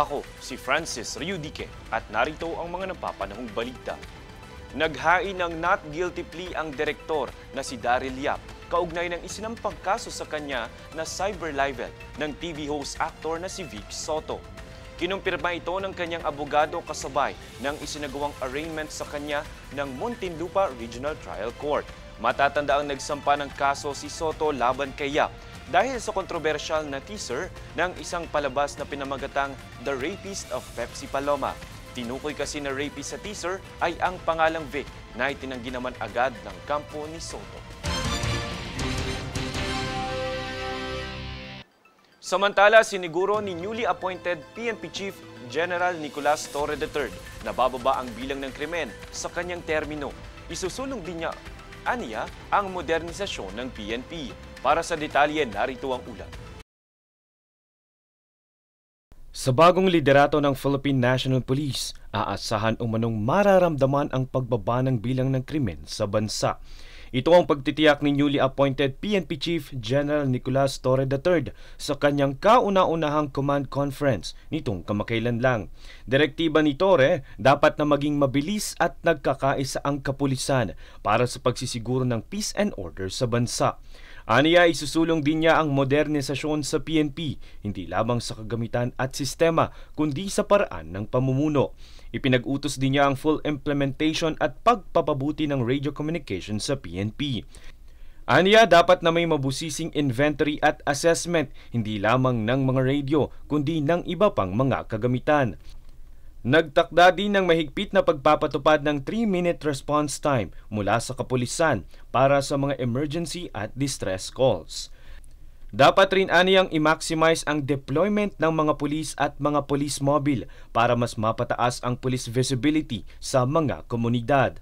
Ako si Francis Riudique at narito ang mga napapanahong balita. Naghain ng not guilty plea ang direktor na si Daryl Yap kaugnay ng isinampang kaso sa kanya na cyber libel ng TV host actor na si Vic Soto. Kinumpirma ito ng kanyang abogado kasabay ng isinagawang arraignment sa kanya ng Muntinlupa Regional Trial Court. Matatanda ang nagsampa ng kaso si Soto laban kay Yap dahil sa kontrobersyal na teaser ng isang palabas na pinamagatang The Rapist of Pepsi Paloma. Tinukoy kasi na rapist sa teaser ay ang pangalang Vic na itinanggi naman agad ng kampo ni Soto. Samantala, siniguro ni newly appointed PNP Chief General Nicolas Torre III na bababa ang bilang ng krimen sa kanyang termino. Isusulong din niya, aniya, ang modernisasyon ng PNP. Para sa detalye, narito ang ulat. Sa bagong liderato ng Philippine National Police, aasahan umanong mararamdaman ang pagbaba ng bilang ng krimen sa bansa. Ito ang pagtitiyak ni newly appointed PNP Chief General Nicolas Torre III sa kanyang kauna-unahang command conference nitong kamakailan lang. Direktiba ni Torre, dapat na maging mabilis at nagkakaisa ang kapulisan para sa pagsisiguro ng peace and order sa bansa. Aniya, isusulong din niya ang modernisasyon sa PNP, hindi lamang sa kagamitan at sistema, kundi sa paraan ng pamumuno. Ipinag-utos din niya ang full implementation at pagpapabuti ng radio communication sa PNP. Aniya, dapat na may mabusising inventory at assessment, hindi lamang ng mga radio, kundi ng iba pang mga kagamitan. Nagtakda din ng mahigpit na pagpapatupad ng 3-minute response time mula sa kapulisan para sa mga emergency at distress calls. Dapat rin aniyang i-maximize ang deployment ng mga pulis at mga police mobile para mas mapataas ang police visibility sa mga komunidad.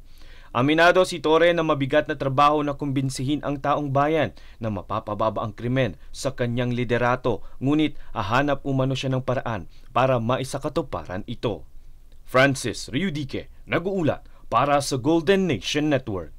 Aminado si Torre na mabigat na trabaho na kumbinsihin ang taong bayan na mapapababa ang krimen sa kanyang liderato, ngunit hahanap umano siya ng paraan para maisakatuparan ito. Francis Riudique, nag-uulat para sa Golden Nation Network.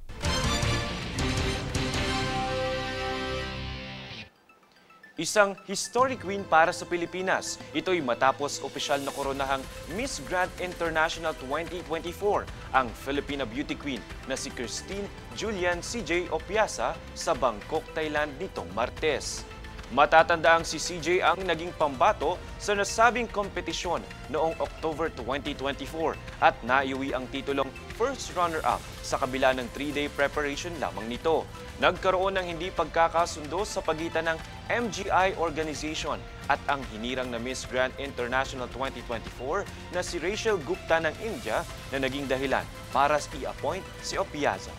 Isang historic win para sa Pilipinas. Ito'y matapos opisyal na koronahang Miss Grand International 2024 ang Filipina Beauty Queen na si Christine Julian CJ Opiasa sa Bangkok, Thailand nitong Martes. Matatandaang si CJ ang naging pambato sa nasabing kompetisyon noong October 2024 at naiuwi ang titulong first runner-up sa kabila ng 3-day preparation lamang nito. Nagkaroon ng hindi pagkakasundo sa pagitan ng MGI organization at ang hinirang na Miss Grand International 2024 na si Rachel Gupta ng India na naging dahilan para i-appoint si Opiasa.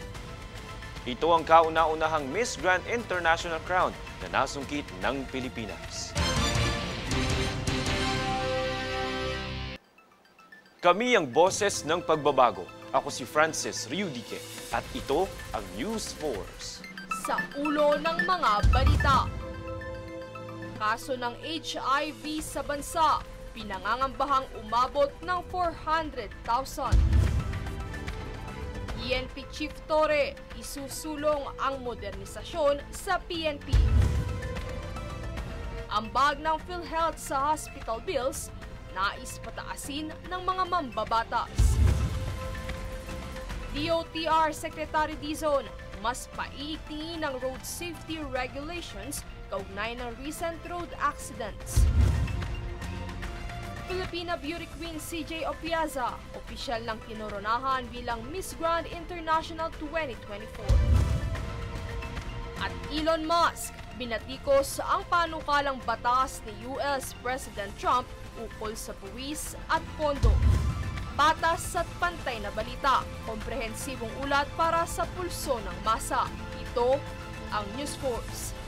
Ito ang kauna-unahang Miss Grand International crown na nasungkit ng Pilipinas. Kami ang boses ng pagbabago. Ako si Francis Riudique at ito ang News Force. Sa ulo ng mga balita. Kaso ng HIV sa bansa, pinangangambahang umabot ng 400,000. PNP Chief Torre, isusulong ang modernisasyon sa PNP. Ambag ng PhilHealth sa hospital bills, nais pataasin ng mga mambabatas. DOTR Secretary Dizon, mas paiigtingin ng road safety regulations kaugnay ng recent road accidents. Filipina Beauty Queen CJ Opiasa, opisyal ng kinoronahan bilang Miss Grand International 2024. At Elon Musk, binatikos ang panukalang batas ni US President Trump ukol sa buwis at pondo. Patas at pantay na balita, komprehensibong ulat para sa pulso ng masa. Ito ang News Force.